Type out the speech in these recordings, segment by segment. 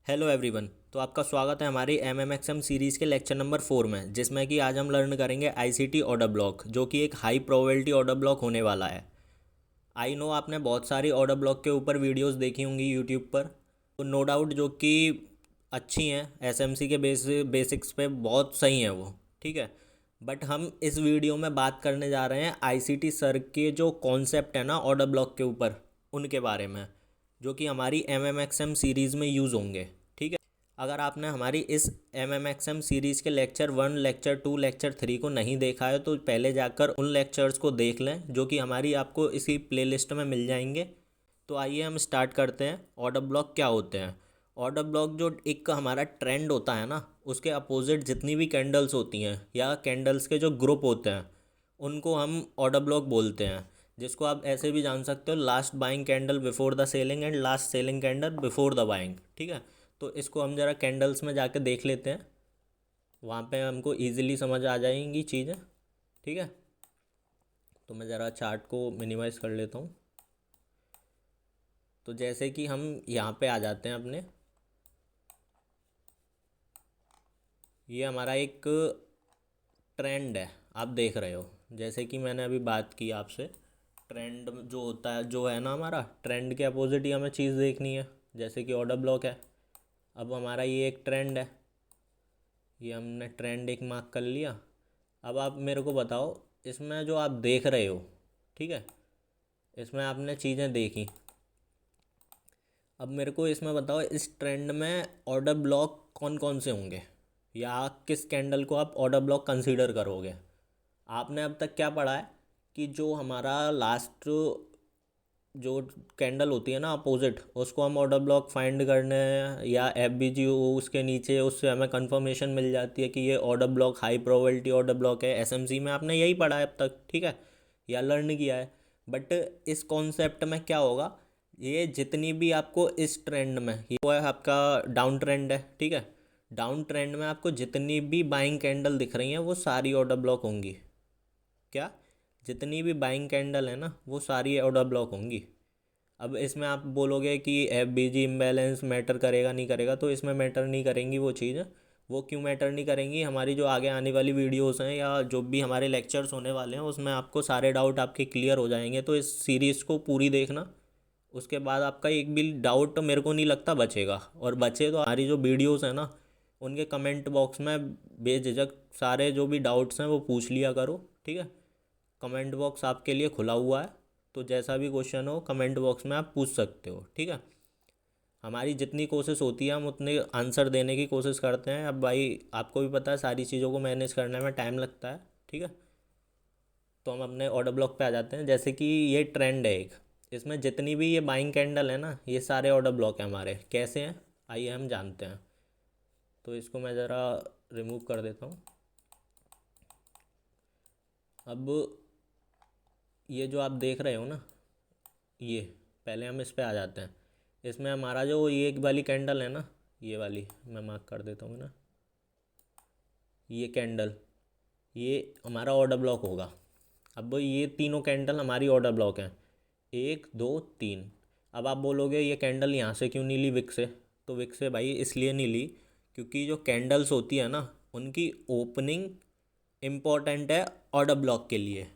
Hello everyone. तो आपका स्वागत है हमारी एमएमएक्सएम सीरीज़ के लेक्चर नंबर 4 में, जिसमें कि आज हम लर्न करेंगे आईसीटी ऑर्डर ब्लॉक, जो कि एक हाई प्रोबेबिलिटी ऑर्डर ब्लॉक होने वाला है। आई नो आपने बहुत सारी ऑर्डर ब्लॉक के ऊपर वीडियोस देखी होंगी यूट्यूब पर, तो नो डाउट जो कि अच्छी हैं, एसएमसी के बेसिक्स पे बहुत सही हैं वो, ठीक है। बट हम इस वीडियो में बात करने जा रहे हैं आईसीटी सर के जो कॉन्सेप्ट है ना ऑर्डर ब्लॉक के ऊपर, उनके बारे में, जो कि हमारी एमएमएक्सएम सीरीज़ में यूज़ होंगे, ठीक है। अगर आपने हमारी इस M M X M series के लेक्चर 1, लेक्चर 2, लेक्चर 3 को नहीं देखा है तो पहले जाकर उन लेक्चर्स को देख लें, जो कि हमारी आपको इसी प्लेलिस्ट में मिल जाएंगे। तो आइए हम स्टार्ट करते हैं। ऑर्डर ब्लॉक क्या होते हैं? ऑर्डर ब्लॉक जो एक हमारा ट्रेंड होता है ना, उसके अपोजिट जितनी भी कैंडल्स होती हैं या कैंडल्स के जो ग्रुप होते हैं, उनको हम ऑर्डर ब्लॉक बोलते हैं। जिसको आप ऐसे भी जान सकते हो, last buying candle before the selling and last selling candle before the buying, ठीक है। तो इसको हम ज़रा कैंडल्स में जाके देख लेते हैं, वहाँ पे हमको इजीली समझ आ जाएंगी चीज़ें, ठीक है। तो मैं ज़रा चार्ट को मिनिमाइज़ कर लेता हूँ। तो जैसे कि हम यहाँ पे आ जाते हैं अपने, ये हमारा एक ट्रेंड है, आप देख रहे हो। जैसे कि मैंने अभी बात की आपसे, ट्रेंड जो होता है, जो है ना हमारा ट्रेंड के अपोजिट ही हमें चीज़ देखनी है, जैसे कि ऑर्डर ब्लॉक है। अब हमारा ये एक ट्रेंड है, ये हमने ट्रेंड एक मार्क कर लिया। अब आप मेरे को बताओ, इसमें जो आप देख रहे हो, ठीक है, इसमें आपने चीज़ें देखी। अब मेरे को इसमें बताओ, इस ट्रेंड में ऑर्डर ब्लॉक कौन कौन से होंगे, या किस कैंडल को आप ऑर्डर ब्लॉक कंसीडर करोगे। आपने अब तक क्या पढ़ा है कि जो हमारा लास्ट जो कैंडल होती है ना अपोजिट, उसको हम ऑर्डर ब्लॉक फाइंड करने हैं, या एफ बी जी उसके नीचे, उससे हमें कंफर्मेशन मिल जाती है कि ये order block high probability order block है। एसएमसी में आपने यही पढ़ा है अब तक, ठीक है, या लर्न किया है। बट इस कॉन्सेप्ट में क्या होगा, ये जितनी भी आपको इस ट्रेंड में, ये वो है आपका डाउन ट्रेंड है, ठीक है। डाउन ट्रेंड में आपको जितनी भी बाइंग कैंडल दिख रही हैं वो सारी ऑर्डर ब्लॉक होंगी। क्या? जितनी भी बाइंग कैंडल है ना वो सारी ऑर्डर ब्लॉक होंगी। अब इसमें आप बोलोगे कि एफ बी जी इम्बैलेंस मैटर करेगा नहीं करेगा, तो इसमें मैटर नहीं करेंगी वो चीज़। वो क्यों मैटर नहीं करेंगी? हमारी जो आगे आने वाली वीडियोस हैं या जो भी हमारे लेक्चर्स होने वाले हैं, उसमें आपको सारे डाउट आपके क्लियर हो जाएंगे। तो इस सीरीज़ को पूरी देखना, उसके बाद आपका एक भी डाउट मेरे को नहीं लगता बचेगा। और बचे तो हमारी जो वीडियोस हैं ना, उनके कमेंट बॉक्स में बेझिझक सारे जो भी डाउट्स हैं वो पूछ लिया करो, ठीक है। कमेंट बॉक्स आपके लिए खुला हुआ है, तो जैसा भी क्वेश्चन हो कमेंट बॉक्स में आप पूछ सकते हो, ठीक है। हमारी जितनी कोशिश होती है हम उतने आंसर देने की कोशिश करते हैं। अब भाई आपको भी पता है सारी चीज़ों को मैनेज करने में टाइम लगता है, ठीक है। तो हम अपने ऑर्डर ब्लॉक पे आ जाते हैं। जैसे कि ये ट्रेंड है एक, इसमें जितनी भी ये बाइंग कैंडल है ना, ये सारे ऑर्डर ब्लॉक हैं हमारे। कैसे हैं आइए हम जानते हैं। तो इसको मैं ज़रा रिमूव कर देता हूँ। अब ये जो आप देख रहे हो ना, ये पहले हम इस पे आ जाते हैं। इसमें हमारा जो ये एक वाली कैंडल है ना, ये वाली मैं मार्क कर देता हूँ ना, ये कैंडल, ये हमारा ऑर्डर ब्लॉक होगा। अब ये तीनों कैंडल हमारी ऑर्डर ब्लॉक हैं, 1, 2, 3। अब आप बोलोगे ये कैंडल यहाँ से क्यों नहीं ली विक से? तो विक से भाई इसलिए नहीं ली क्योंकि जो कैंडल्स होती है ना, उनकी ओपनिंग इम्पॉर्टेंट है ऑर्डर ब्लॉक के लिए,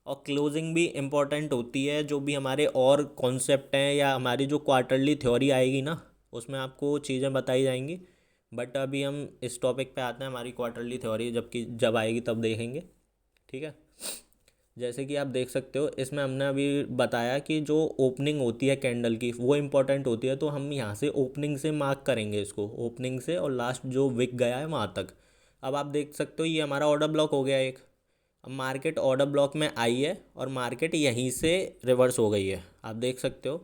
और क्लोजिंग भी इम्पॉर्टेंट होती है। जो भी हमारे और कॉन्सेप्ट हैं या हमारी जो क्वार्टरली थ्योरी आएगी ना, उसमें आपको चीज़ें बताई जाएंगी। बट अभी हम इस टॉपिक पे आते हैं, हमारी क्वार्टरली थ्योरी जबकि जब आएगी तब देखेंगे, ठीक है। जैसे कि आप देख सकते हो, इसमें हमने अभी बताया कि जो ओपनिंग होती है कैंडल की वो इम्पोर्टेंट होती है। तो हम यहाँ से ओपनिंग से मार्क करेंगे इसको, ओपनिंग से और लास्ट जो विक गया है वहाँ तक। अब आप देख सकते हो ये हमारा ऑर्डर ब्लॉक हो गया एक। अब मार्केट ऑर्डर ब्लॉक में आई है और मार्केट यहीं से रिवर्स हो गई है, आप देख सकते हो,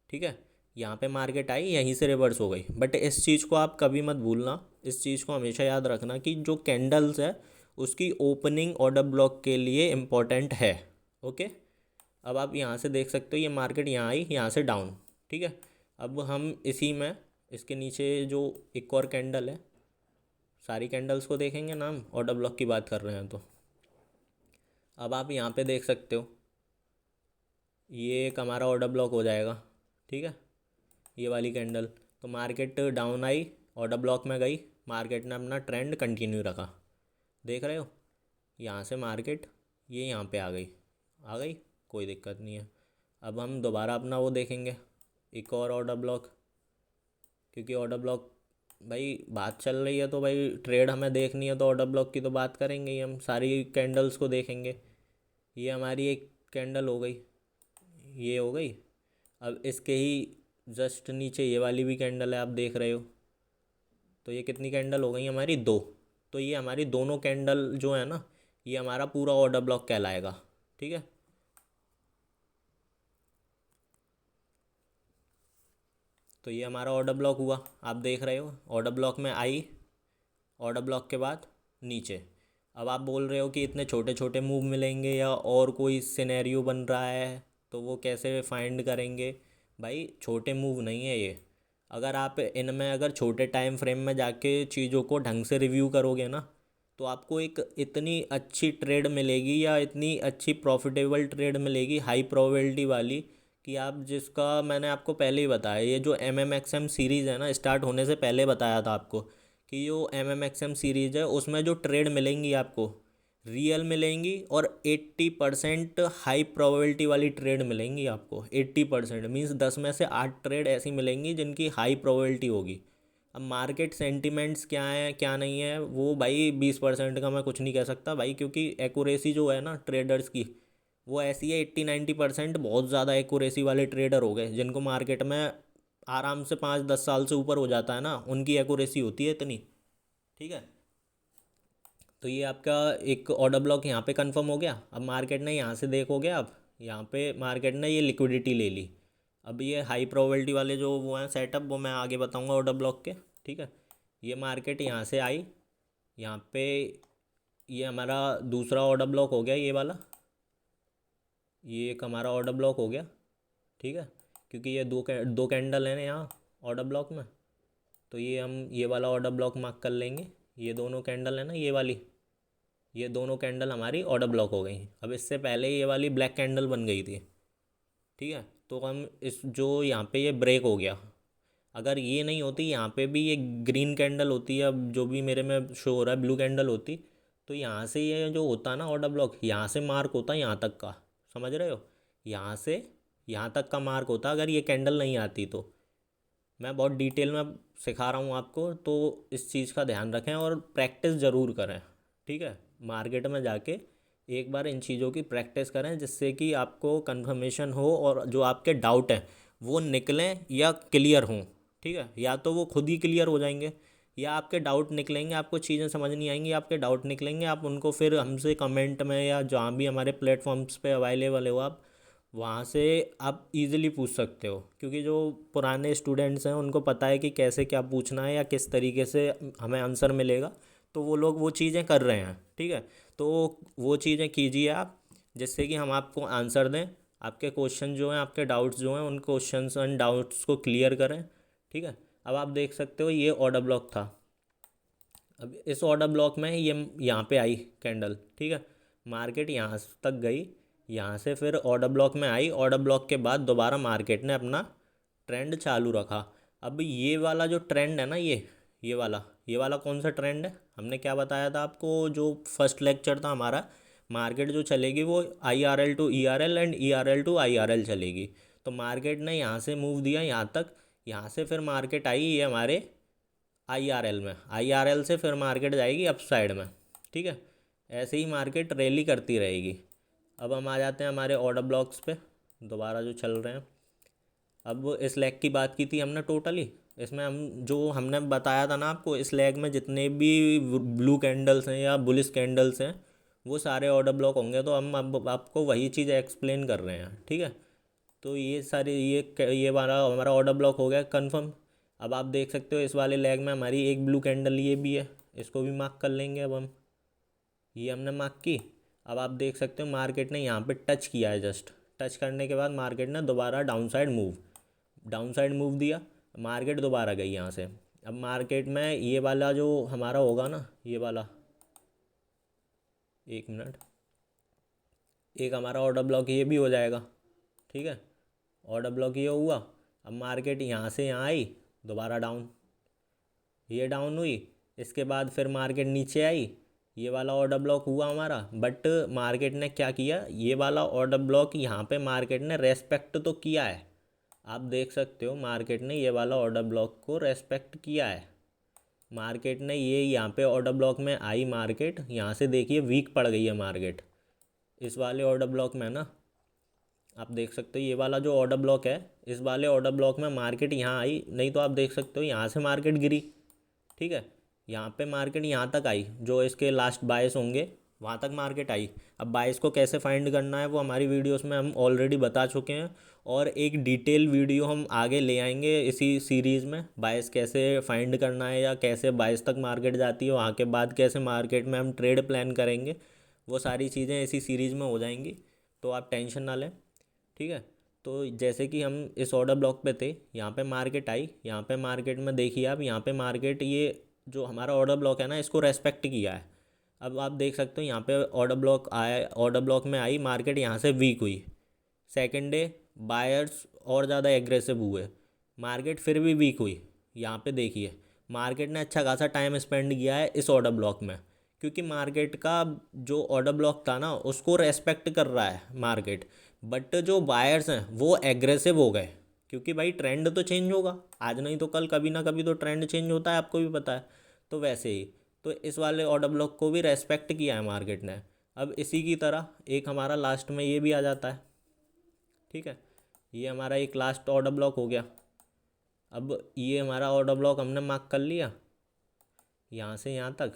ठीक है। यहाँ पे मार्केट आई, यहीं से रिवर्स हो गई। बट इस चीज़ को आप कभी मत भूलना, इस चीज़ को हमेशा याद रखना कि जो कैंडल्स है उसकी ओपनिंग ऑर्डर ब्लॉक के लिए इम्पोर्टेंट है, ओके। अब आप यहाँ से देख सकते हो ये मार्केट यहाँ आई, यहाँ से डाउन, ठीक है। अब हम इसी में इसके नीचे जो एक और कैंडल है, सारी कैंडल्स को देखेंगे ना हम, ऑर्डर ब्लॉक की बात कर रहे हैं तो। अब आप यहाँ पे देख सकते हो ये एक हमारा ऑर्डर ब्लॉक हो जाएगा, ठीक है, ये वाली कैंडल। तो market down I, order block में गई, मार्केट ने अपना ट्रेंड कंटिन्यू रखा। देख रहे हो, यहाँ से मार्केट ये यहाँ पे आ गई, कोई दिक्कत नहीं है। अब हम दोबारा अपना वो देखेंगे, एक और ऑर्डर ब्लॉक, क्योंकि ऑर्डर ब्लॉक, भाई बात चल रही है तो भाई ट्रेड हमें देखनी है तो ऑर्डर ब्लॉक की तो बात करेंगे ही, हम सारी कैंडल्स को देखेंगे। ये हमारी एक कैंडल हो गई, ये हो गई। अब इसके ही जस्ट नीचे ये वाली भी कैंडल है, आप देख रहे हो। तो ये कितनी कैंडल हो गई हमारी, दो। तो ये हमारी दोनों कैंडल जो है ना, ये हमारा पूरा ऑर्डर ब्लॉक कहलाएगा। ठीक है, तो ये हमारा ऑर्डर ब्लॉक हुआ, आप देख रहे हो। ऑर्डर ब्लॉक में आई, ऑर्डर ब्लॉक के बाद नीचे। अब आप बोल रहे हो कि इतने छोटे छोटे मूव मिलेंगे या और कोई सिनेरियो बन रहा है तो वो कैसे फाइंड करेंगे। भाई छोटे मूव नहीं है ये। अगर आप इनमें अगर छोटे टाइम फ्रेम में जाके चीज़ों को ढंग से रिव्यू करोगे ना, तो आपको एक इतनी अच्छी ट्रेड मिलेगी या इतनी अच्छी प्रॉफिटेबल ट्रेड मिलेगी, हाई प्रोबेबिलिटी वाली, कि आप जिसका मैंने आपको पहले ही बताया, ये जो M M X M series है ना, स्टार्ट होने से पहले बताया था आपको कि जो M M X M series है उसमें जो ट्रेड मिलेंगी आपको रियल मिलेंगी, और 80% हाई प्रोबेबिलिटी वाली ट्रेड मिलेंगी आपको। 80% मीन्स 10 में से 8 ट्रेड ऐसी मिलेंगी जिनकी हाई प्रोबेबिलिटी होगी। अब मार्केट सेंटिमेंट्स क्या है क्या नहीं है वो भाई 20% का मैं कुछ नहीं कह सकता भाई, क्योंकि एक्यूरेसी जो है ना ट्रेडर्स की, वो ऐसी है 80-90%। बहुत ज़्यादा एक्यूरेसी वाले ट्रेडर हो गए जिनको मार्केट में आराम से 5-10 साल से ऊपर हो जाता है ना, उनकी एक्यूरेसी होती है इतनी। ठीक है, तो ये आपका एक ऑर्डर ब्लॉक यहाँ पे कंफर्म हो गया। अब मार्केट ने यहाँ से देखोगे आप, यहाँ पे मार्केट ने ये लिक्विडिटी ले ली। अब ये हाई प्रोबेबिलिटी वाले जो वो हैं सेटअप, वो मैं आगे बताऊँगा ऑर्डर ब्लॉक के। ठीक है, ये मार्केट यहाँ से आई, यहाँ पे ये हमारा दूसरा ऑर्डर ब्लॉक हो गया, ये वाला, ये एक हमारा ऑर्डर ब्लॉक हो गया। ठीक है, क्योंकि ये दो कैंडल हैं ना यहाँ ऑर्डर ब्लॉक में, तो ये हम ये वाला ऑर्डर ब्लॉक मार्क कर लेंगे। ये दोनों कैंडल है ना, ये वाली, ये दोनों कैंडल हमारी ऑर्डर ब्लॉक हो गई। अब इससे पहले ये वाली ब्लैक कैंडल बन गई थी। ठीक है, तो हम इस जो यहाँ पे ये ब्रेक हो गया, अगर ये नहीं होती, यहाँ पे भी ये ग्रीन कैंडल होती है, अब जो भी मेरे में शो हो रहा है ब्लू कैंडल होती, तो यहाँ से ये जो होता है ना ऑर्डर ब्लॉक, यहाँ से मार्क होता है यहाँ तक का, समझ रहे हो, यहाँ से यहाँ तक का मार्क होता अगर ये कैंडल नहीं आती तो। मैं बहुत डिटेल में सिखा रहा हूँ आपको, तो इस चीज़ का ध्यान रखें और प्रैक्टिस ज़रूर करें। ठीक है, मार्केट में जाके एक बार इन चीज़ों की प्रैक्टिस करें, जिससे कि आपको कंफर्मेशन हो और जो आपके डाउट हैं वो निकलें या क्लियर हों। ठीक है, या तो वो खुद ही क्लियर हो जाएंगे या आपके डाउट निकलेंगे, आपको चीज़ें समझ नहीं आएंगी, आपके डाउट निकलेंगे, आप उनको फिर हमसे कमेंट में या जहाँ भी हमारे प्लेटफॉर्म्स पे अवेलेबल हो आप वहाँ से आप इजीली पूछ सकते हो। क्योंकि जो पुराने स्टूडेंट्स हैं उनको पता है कि कैसे क्या पूछना है या किस तरीके से हमें आंसर मिलेगा, तो वो लोग वो चीज़ें कर रहे हैं। ठीक है, तो वो चीज़ें कीजिए आप, जिससे कि हम आपको आंसर दें, आपके क्वेश्चन जो हैं, आपके डाउट्स जो हैं, उन क्वेश्चंस एंड डाउट्स को क्लियर करें। ठीक है, अब आप देख सकते हो ये ऑर्डर ब्लॉक था। अब इस ऑर्डर ब्लॉक में ये यहाँ पे आई कैंडल। ठीक है, मार्केट यहाँ तक गई, यहाँ से फिर ऑर्डर ब्लॉक में आई, ऑर्डर ब्लॉक के बाद दोबारा मार्केट ने अपना ट्रेंड चालू रखा। अब ये वाला जो ट्रेंड है ना, ये वाला कौन सा ट्रेंड है, हमने क्या बताया था आपको, जो फर्स्ट लेक्चर था हमारा, मार्केट जो चलेगी वो IRL to ERL and ERL to IRL चलेगी। तो मार्केट ने यहाँ से मूव दिया यहाँ तक, यहाँ से फिर मार्केट आई ये हमारे IRL में, IRL से फिर मार्केट जाएगी अप साइड में। ठीक है, ऐसे ही मार्केट रैली करती रहेगी। अब हम आ जाते हैं हमारे ऑर्डर ब्लॉक्स पे दोबारा जो चल रहे हैं। अब इस लेग की बात की थी हमने टोटली, इसमें हम जो हमने बताया था ना आपको, इस लेग में जितने भी ब्लू कैंडल्स हैं या बुलिश कैंडल्स हैं वो सारे ऑर्डर ब्लॉक होंगे। तो हम अब आपको वही चीज़ एक्सप्लेन कर रहे हैं। ठीक है, तो ये सारे ये हमारा ऑर्डर ब्लॉक हो गया कंफर्म। अब आप देख सकते हो इस वाले लेग में हमारी एक ब्लू कैंडल ये भी है, इसको भी मार्क कर लेंगे अब हम। ये हमने मार्क की। अब आप देख सकते हो मार्केट ने यहाँ पे टच किया है, जस्ट टच करने के बाद मार्केट ने दोबारा डाउन साइड मूव दिया, मार्केट दोबारा गई यहाँ से। अब मार्केट में ये वाला जो हमारा होगा ना, ये वाला, एक मिनट, एक हमारा ऑर्डर ब्लॉक ये भी हो जाएगा। ठीक है, ऑर्डर ब्लॉक ये हुआ। अब मार्केट यहाँ से यहाँ आई, दोबारा डाउन, ये डाउन हुई। इसके बाद फिर मार्केट नीचे आई, ये वाला ऑर्डर ब्लॉक हुआ हमारा, बट मार्केट ने क्या किया, ये वाला ऑर्डर ब्लॉक यहाँ पे मार्केट ने रेस्पेक्ट तो किया है। आप देख सकते हो मार्केट ने ये वाला ऑर्डर ब्लॉक को रेस्पेक्ट किया है। मार्केट ने ये यहाँ पे ऑर्डर ब्लॉक में आई, मार्केट यहाँ से देखिए वीक पड़ गई है मार्केट इस वाले ऑर्डर ब्लॉक में ना। आप देख सकते हो ये वाला जो ऑर्डर ब्लॉक है, इस वाले ऑर्डर ब्लॉक में मार्केट यहाँ आई, नहीं तो आप देख सकते हो यहाँ से मार्केट गिरी। ठीक है, यहाँ पे मार्केट यहाँ तक आई, जो इसके लास्ट बायस होंगे वहाँ तक मार्केट आई। अब बायस को कैसे फाइंड करना है वो हमारी वीडियोस में हम ऑलरेडी बता चुके हैं, और एक डिटेल वीडियो हम आगे ले आएंगे इसी सीरीज़ में, बायस कैसे फाइंड करना है या कैसे बायस तक मार्केट जाती है, वहाँ के बाद कैसे मार्केट में हम ट्रेड प्लान करेंगे, वो सारी चीज़ें इसी सीरीज़ में हो जाएंगी, तो आप टेंशन ना लें। ठीक है, तो जैसे कि हम इस ऑर्डर ब्लॉक पे थे, यहाँ पे मार्केट आई, यहाँ पे मार्केट में देखिए आप, यहाँ पे मार्केट ये जो हमारा ऑर्डर ब्लॉक है ना इसको रेस्पेक्ट किया है। अब आप देख सकते हो यहाँ पे ऑर्डर ब्लॉक आया, ऑर्डर ब्लॉक में आई मार्केट, यहाँ से वीक हुई। सेकेंड डे बायर्स और ज़्यादा एग्रेसिव हुए, मार्केट फिर भी वीक हुई। यहाँ पे देखिए मार्केट ने अच्छा खासा टाइम स्पेंड किया है इस ऑर्डर ब्लॉक में, क्योंकि मार्केट का जो ऑर्डर ब्लॉक था ना उसको रेस्पेक्ट कर रहा है मार्केट, बट जो बायर्स हैं वो एग्रेसिव हो गए, क्योंकि भाई ट्रेंड तो चेंज होगा, आज नहीं तो कल कभी ना कभी तो ट्रेंड चेंज होता है, आपको भी पता है। तो वैसे ही तो इस वाले ऑर्डर ब्लॉक को भी रेस्पेक्ट किया है मार्केट ने। अब इसी की तरह एक हमारा लास्ट में ये भी आ जाता है। ठीक है, ये हमारा एक लास्ट ऑर्डर ब्लॉक हो गया। अब ये हमारा ऑर्डर ब्लॉक हमने मार्क कर लिया, यहाँ से यहाँ तक,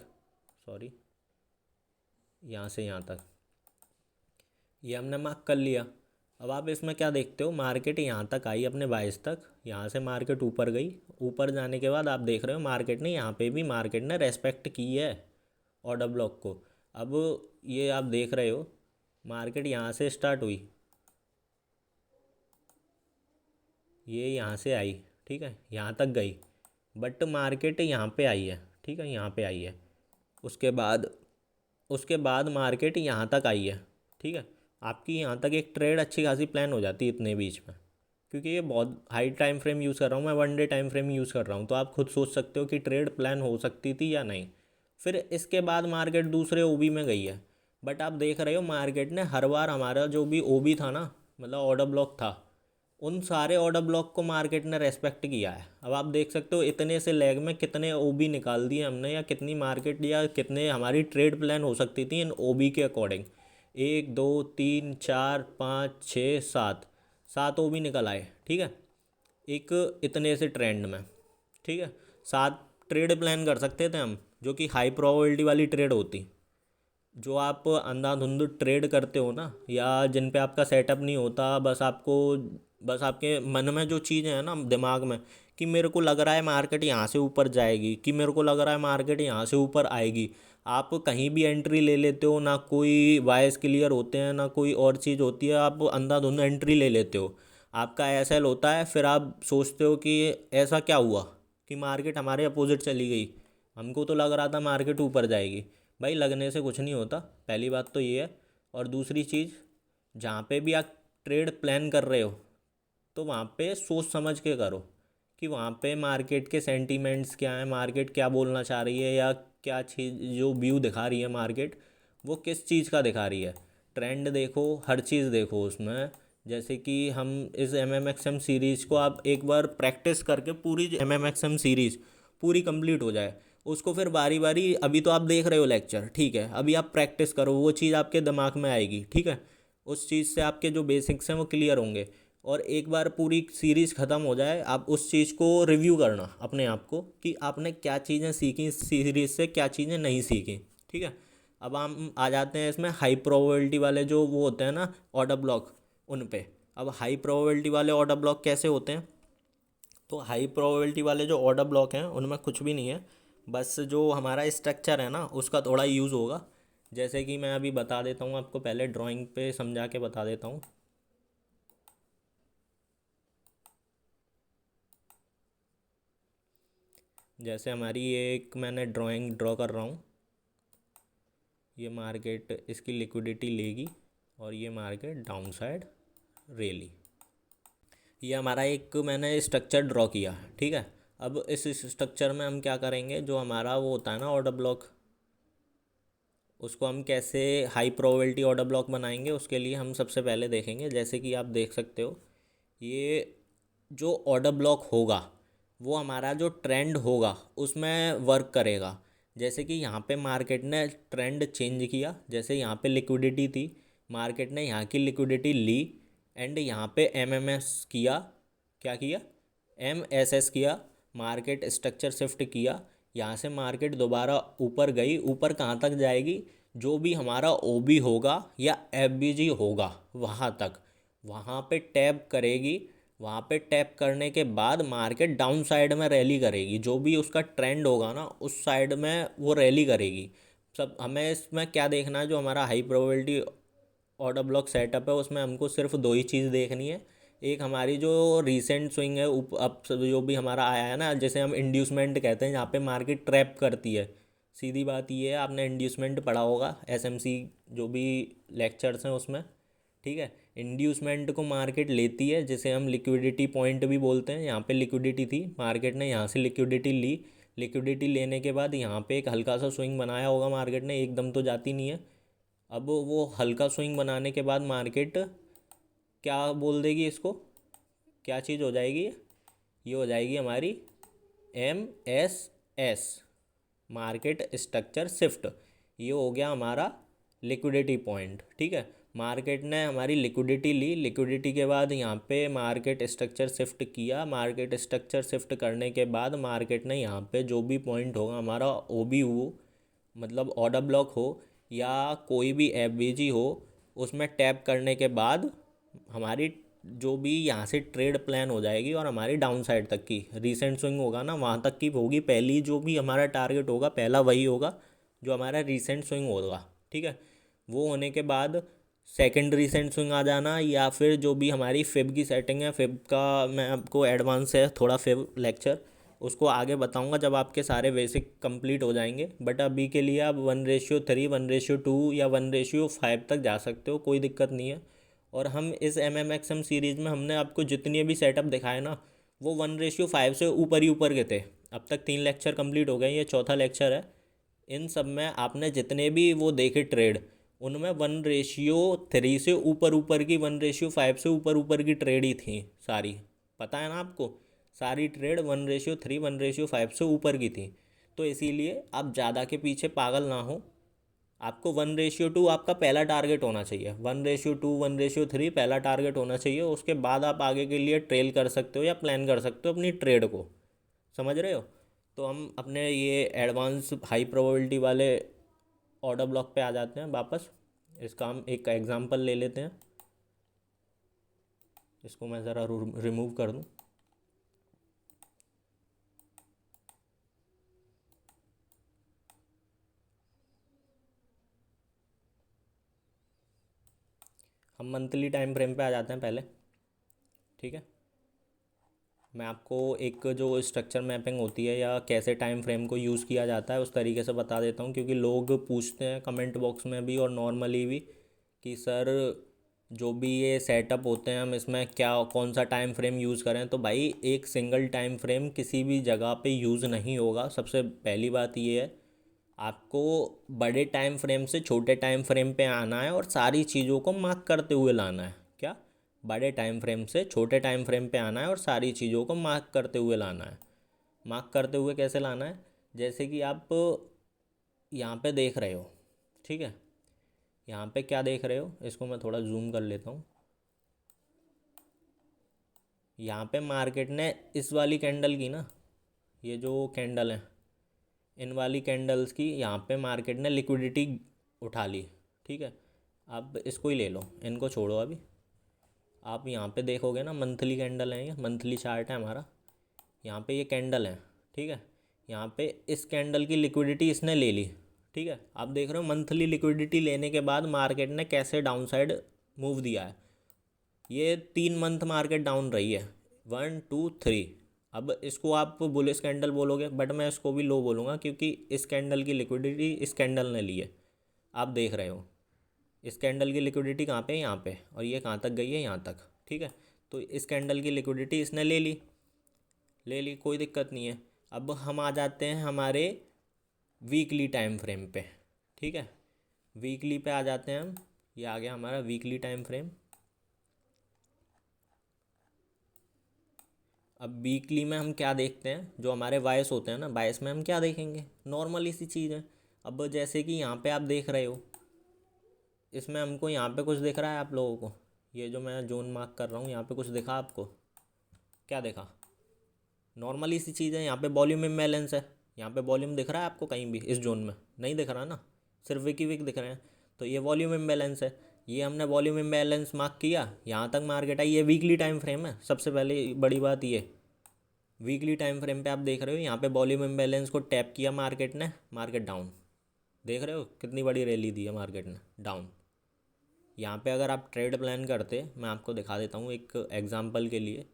सॉरी यहाँ से यहाँ तक ये हमने मार्क कर लिया। अब आप इसमें क्या देखते हो, मार्केट यहाँ तक आई अपने 22 तक, यहाँ से मार्केट ऊपर गई, ऊपर जाने के बाद आप देख रहे हो मार्केट ने यहाँ पे भी मार्केट ने रेस्पेक्ट की है ऑर्डर ब्लॉक को। अब ये आप देख रहे हो मार्केट यहाँ से स्टार्ट हुई, ये यहाँ से आई, ठीक है, यहाँ तक गई, बट मार्केट यहाँ पे आई है। ठीक है, यहाँ पे आई है, उसके बाद मार्केट यहाँ तक आई है। ठीक है, आपकी यहाँ तक एक ट्रेड अच्छी खासी प्लान हो जाती है इतने बीच में, क्योंकि ये बहुत हाई टाइम फ्रेम यूज़ कर रहा हूँ मैं, 1 डे टाइम फ्रेम यूज़ कर रहा हूँ, तो आप खुद सोच सकते हो कि ट्रेड प्लान हो सकती थी या नहीं। फिर इसके बाद मार्केट दूसरे ओबी में गई है, बट आप देख रहे हो मार्केट ने हर बार हमारा जो भी ओबी था ना, मतलब ऑर्डर ब्लॉक था, उन सारे ऑर्डर ब्लॉक को मार्केट ने रेस्पेक्ट किया है। अब आप देख सकते हो इतने से लेग में कितने ओबी निकाल दिए हमने, या कितनी मार्केट या कितने हमारी ट्रेड प्लान हो सकती थी इन ओबी के अकॉर्डिंग। 1 2 3 4 5 6 7, 7 ओबी निकल आए। ठीक है, एक इतने से ट्रेंड में। ठीक है, 7 ट्रेड प्लान कर सकते थे हम, जो कि हाई प्रोबेबिलिटी वाली ट्रेड होती, जो आप अंधाधुंध ट्रेड करते हो ना, या जिन पे आपका सेटअप नहीं होता, बस आपके मन में जो चीज़ें हैं ना दिमाग में, कि मेरे को लग रहा है मार्केट यहाँ से ऊपर जाएगी, कि मेरे को लग रहा है मार्केट यहाँ से ऊपर आएगी, आप कहीं भी एंट्री ले लेते हो, ना कोई वाइस क्लियर होते हैं ना कोई और चीज़ होती है, आप अंधाधुंध एंट्री ले लेते हो, आपका एसएल होता है, फिर आप सोचते हो कि ऐसा क्या हुआ कि मार्केट हमारे अपोजिट चली गई, हमको तो लग रहा था मार्केट ऊपर जाएगी। भाई लगने से कुछ नहीं होता, पहली बात तो ये है। और दूसरी चीज़, जहाँ पे भी आप ट्रेड प्लान कर रहे हो तो वहाँ पे सोच समझ के करो, कि वहाँ पे मार्केट के सेंटीमेंट्स क्या हैं, मार्केट क्या बोलना चाह रही है, या क्या चीज़ जो व्यू दिखा रही है मार्केट, वो किस चीज़ का दिखा रही है। ट्रेंड देखो, हर चीज़ देखो उसमें। जैसे कि हम इस MMXM सीरीज़ को आप एक बार प्रैक्टिस करके, पूरी MMXM सीरीज़ पूरी कंप्लीट हो जाए, उसको फिर बारी बारी, अभी तो आप देख रहे हो लेक्चर, ठीक है, अभी आप प्रैक्टिस करो, वो चीज़ आपके दिमाग में आएगी। ठीक है, उस चीज़ से आपके जो बेसिक्स हैं वो क्लियर होंगे, और एक बार पूरी सीरीज़ ख़त्म हो जाए, आप उस चीज़ को रिव्यू करना अपने आप को, कि आपने क्या चीज़ें सीखी इस सीरीज़ से, क्या चीज़ें नहीं सीखी। ठीक है, अब हम आ जाते हैं इसमें हाई प्रोबेबिलिटी वाले जो वो होते हैं ना ऑर्डर ब्लॉक, उन पे। अब हाई प्रोबेबिलिटी वाले ऑर्डर ब्लॉक कैसे होते हैं, तो हाई प्रोबेबिलिटी वाले जो ऑर्डर ब्लॉक हैं उनमें कुछ भी नहीं है, बस जो हमारा स्ट्रक्चर है ना उसका थोड़ा यूज़ होगा। जैसे कि मैं अभी बता देता हूँ आपको, पहले ड्राइंग पे समझा के बता देता हूँ। जैसे हमारी ये एक मैंने ड्राइंग ड्रॉ कर रहा हूँ, ये मार्केट इसकी लिक्विडिटी लेगी, और ये मार्केट डाउन साइड रैली, ये हमारा एक मैंने स्ट्रक्चर ड्रॉ किया। ठीक है, अब इस स्ट्रक्चर में हम क्या करेंगे, जो हमारा वो होता है ना ऑर्डर ब्लॉक, उसको हम कैसे हाई प्रोबेबिलिटी ऑर्डर ब्लॉक बनाएंगे, उसके लिए हम सबसे पहले देखेंगे। जैसे कि आप देख सकते हो, ये जो ऑर्डर ब्लॉक होगा वो हमारा जो ट्रेंड होगा उसमें वर्क करेगा। जैसे कि यहाँ पे मार्केट ने ट्रेंड चेंज किया, जैसे यहाँ पे लिक्विडिटी थी, मार्केट ने यहाँ की लिक्विडिटी ली एंड यहाँ पे एमएमएस किया, क्या किया, एमएसएस किया, मार्केट स्ट्रक्चर शिफ्ट किया। यहाँ से मार्केट दोबारा ऊपर गई, ऊपर कहाँ तक जाएगी, जो भी हमारा ओबी होगा या एफबीजी होगा वहाँ तक, वहाँ पे टैप करेगी। वहाँ पे टैप करने के बाद मार्केट डाउन साइड में रैली करेगी, जो भी उसका ट्रेंड होगा ना उस साइड में वो रैली करेगी। सब हमें इसमें क्या देखना है, जो हमारा high probability order block setup है उसमें हमको सिर्फ दो ही चीज़ देखनी है। एक हमारी जो रीसेंट स्विंग है अप जो भी हमारा आया है ना, जैसे हम इंड्यूसमेंट कहते हैं, जहाँ पे मार्केट ट्रैप करती है। सीधी बात ये है, आपने इंड्यूसमेंट पढ़ा होगा एसएमसी जो भी लेक्चर्स हैं उसमें, ठीक है। इंड्यूसमेंट को मार्केट लेती है, जिसे हम लिक्विडिटी पॉइंट भी बोलते हैं। यहाँ पे लिक्विडिटी थी, मार्केट ने यहाँ से लिक्विडिटी ली, लिक्विडिटी लेने के बाद यहाँ पे एक हल्का सा स्विंग बनाया होगा मार्केट ने, एकदम तो जाती नहीं है। अब वो हल्का स्विंग बनाने के बाद मार्केट क्या बोल देगी, इसको क्या चीज़ हो जाएगी, ये हो जाएगी हमारी MSS, मार्केट स्ट्रक्चर शिफ्ट। ये हो गया हमारा लिक्विडिटी पॉइंट, ठीक है। मार्केट ने हमारी लिक्विडिटी ली, लिक्विडिटी के बाद यहाँ पे मार्केट स्ट्रक्चर शिफ्ट किया, मार्केट स्ट्रक्चर शिफ्ट करने के बाद मार्केट ने यहाँ पे जो भी पॉइंट होगा हमारा OB हो, मतलब ऑर्डर ब्लॉक हो या कोई भी FBG हो, उसमें टैप करने के बाद हमारी जो भी यहाँ से ट्रेड प्लान हो जाएगी और हमारी डाउन साइड तक की रीसेंट स्विंग होगा ना वहाँ तक की होगी। पहली जो भी हमारा टारगेट होगा पहला वही होगा जो हमारा रीसेंट स्विंग होगा, ठीक है। वो होने के बाद सेकंड रीसेंट स्विंग आ जाना, या फिर जो भी हमारी फिब की सेटिंग है, फिब का मैं आपको एडवांस है थोड़ा फिब लेक्चर, उसको आगे बताऊंगा जब आपके सारे बेसिक कंप्लीट हो जाएंगे। बट अभी के लिए आप 1:3, 1:2 या 1:5 तक जा सकते हो, कोई दिक्कत नहीं है। और हम इस MMXM सीरीज़ में हमने आपको जितने भी सेटअप दिखाए ना वो 1:5 से ऊपर ही ऊपर के थे। अब तक 3 लेक्चर कंप्लीट हो गए, ये चौथा लेक्चर है। इन सब में आपने जितने भी वो देखे ट्रेड, उनमें 1:3 से ऊपर ऊपर की, 1:5 से ऊपर ऊपर की ट्रेड ही थी सारी, पता है ना आपको, सारी ट्रेड 1:3, 1:5 से ऊपर की थी। तो इसीलिए आप ज़्यादा के पीछे पागल ना हो, आपको 1:2 आपका पहला टारगेट होना चाहिए, 1:2, 1:3 पहला टारगेट होना चाहिए। उसके बाद आप आगे के लिए ट्रेल कर सकते हो या प्लान कर सकते हो अपनी ट्रेड को, समझ रहे हो। तो हम अपने ये एडवांस हाई प्रोबेबिलिटी वाले ऑर्डर ब्लॉक पे आ जाते हैं वापस। इसका हम एक एग्जांपल ले लेते हैं, इसको मैं ज़रा रिमूव कर दूं। हम मंथली टाइम फ्रेम पे आ जाते हैं पहले, ठीक है। मैं आपको एक जो स्ट्रक्चर मैपिंग होती है या कैसे टाइम फ्रेम को यूज़ किया जाता है उस तरीके से बता देता हूँ, क्योंकि लोग पूछते हैं कमेंट बॉक्स में भी और नॉर्मली भी कि सर जो भी ये सेटअप होते हैं हम इसमें क्या कौन सा टाइम फ्रेम यूज़ करें। तो भाई एक सिंगल टाइम फ्रेम किसी भी जगह पे यूज़ नहीं होगा। सबसे पहली बात ये है, आपको बड़े टाइम फ्रेम से छोटे टाइम फ्रेम पे आना है और सारी चीज़ों को मार्क करते हुए लाना है। क्या, बड़े टाइम फ्रेम से छोटे टाइम फ्रेम पे आना है और सारी चीज़ों को मार्क करते हुए लाना है। मार्क करते हुए कैसे लाना है, जैसे कि आप यहाँ पे देख रहे हो, ठीक है। यहाँ पे क्या देख रहे हो, इसको मैं थोड़ा जूम कर लेता हूँ। यहाँ पे मार्केट ने इस वाली कैंडल की ना, ये जो कैंडल है इन वाली कैंडल्स की, यहाँ पे मार्केट ने लिक्विडिटी उठा ली, ठीक है। अब इसको ही ले लो, इनको छोड़ो अभी। आप यहाँ पे देखोगे ना, मंथली कैंडल है, ये मंथली चार्ट है हमारा। यहाँ पे ये कैंडल है, ठीक है। यहाँ पे इस कैंडल की लिक्विडिटी इसने ले ली, ठीक है। आप देख रहे हो मंथली लिक्विडिटी लेने के बाद मार्केट ने कैसे डाउन साइड मूव दिया है। ये 3 मंथ मार्केट डाउन रही है, 1 2 3। अब इसको आप बुलिश कैंडल बोलोगे, बट मैं इसको भी लो बोलूँगा, क्योंकि इस कैंडल की लिक्विडिटी इस कैंडल ने ली है। आप देख रहे हो इस कैंडल की लिक्विडिटी कहाँ पे है, यहाँ पे, और ये कहाँ तक गई है, यहाँ तक, ठीक है। तो इस कैंडल की लिक्विडिटी इसने ले ली। ले ली, कोई दिक्कत नहीं है। अब हम आ जाते हैं हमारे वीकली टाइम फ्रेम पे। ठीक है, वीकली पे आ जाते हैं हम। ये आ गया हमारा वीकली टाइम फ्रेम। अब वीकली में हम क्या देखते हैं, जो हमारे बायस होते हैं ना, बायस में हम क्या देखेंगे, नॉर्मल इसी चीज़ है। अब जैसे कि यहाँ पे आप देख रहे हो, इसमें हमको यहाँ पे कुछ दिख रहा है आप लोगों को, ये जो मैं जोन मार्क कर रहा हूँ यहाँ पे कुछ दिखा आपको, क्या देखा, नॉर्मली सी चीज़ है। यहाँ पे वॉल्यूम इम्बैलेंस है, यहाँ पे वॉल्यूम दिख रहा है आपको कहीं भी इस जोन में, नहीं दिख रहा ना, सिर्फ विकी विक दिख रहे हैं। तो ये वॉल्यूम इम्बैलेंस है, ये हमने वॉल्यूम इम्बैलेंस मार्क किया, यहाँ तक मार्केट आई। ये वीकली टाइम फ्रेम है, सबसे पहले बड़ी बात ये, वीकली टाइम फ्रेम पे आप देख रहे हो यहाँ पे वॉल्यूम इम्बैलेंस को टैप किया मार्केट ने, मार्केट डाउन, देख रहे हो कितनी बड़ी रैली दी है मार्केट ने, डाउन। यहाँ पे अगर आप ट्रेड प्लान करते, मैं आपको दिखा देता हूँ एक एग्जांपल के लिए,